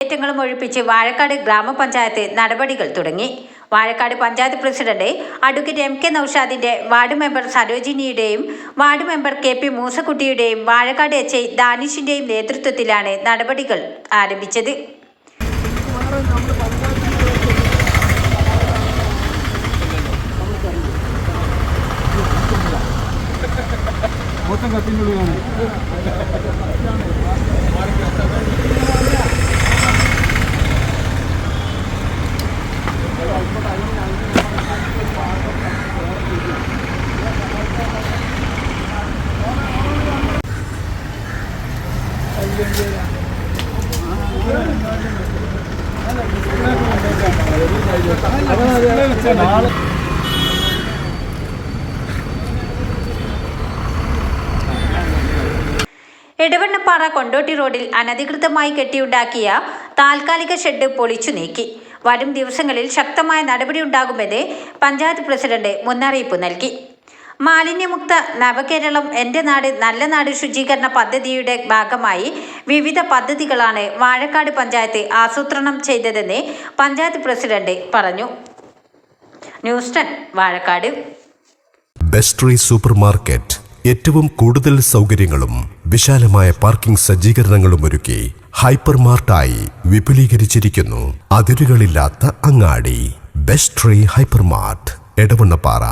ഏറ്റങ്ങളും ഒഴിപ്പിച്ച് വാഴക്കാട് ഗ്രാമപഞ്ചായത്ത് നടപടികൾ തുടങ്ങി. Vazhakkad panchayat president advocate MK നൌഷാദിന്റെ വാർഡ് മെമ്പർ സരോജിനിയുടെയും വാർഡ് മെമ്പർ KP മൂസക്കുട്ടിയുടെയും വാഴക്കാട് HI ദാനിഷിന്റെയും നേതൃത്വത്തിലാണ് നടപടികൾ ആരംഭിച്ചത്. എടവണ്ണപ്പാറ കൊണ്ടോട്ടി റോഡിൽ അനധികൃതമായി കെട്ടിയുണ്ടാക്കിയ താൽക്കാലിക ഷെഡ് പൊളിച്ചു നീക്കി. വരും ദിവസങ്ങളിൽ ശക്തമായ നടപടിയുണ്ടാകുമെന്ന് പഞ്ചായത്ത് പ്രസിഡന്റ് മുന്നറിയിപ്പ് നൽകി. മാലിന്യമുക്ത നവകേരളം എൻ്റെ നാട് നല്ല നാട് ശുചീകരണ പദ്ധതിയുടെ ഭാഗമായി വിവിധ പദ്ധതികളാണ് വാഴക്കാട് പഞ്ചായത്ത് ആസൂത്രണം ചെയ്തതെന്ന് പഞ്ചായത്ത് പ്രസിഡന്റ് പറഞ്ഞു. ന്യൂസ് 10 വാഴക്കാട്. ബെസ്ട്രി സൂപ്പർ മാർക്കറ്റ് ഏറ്റവും കൂടുതൽ സൗകര്യങ്ങളും വിശാലമായ പാർക്കിംഗ് സജ്ജീകരണങ്ങളും ഒരുക്കി ഹൈപ്പർ മാർട്ടായി വിപുലീകരിച്ചിരിക്കുന്നു. അതിരുകളില്ലാത്ത അങ്ങാടി. ബെസ്ട്രി ഹൈപ്പർ മാർട്ട്, എടവണ്ണപ്പാറ.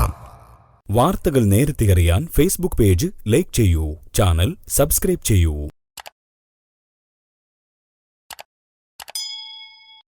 വാർത്തകൾ നേരത്തെ അറിയാൻ ഫേസ്ബുക്ക് പേജ് ലൈക്ക് ചെയ്യൂ, ചാനൽ സബ്സ്ക്രൈബ് ചെയ്യൂ.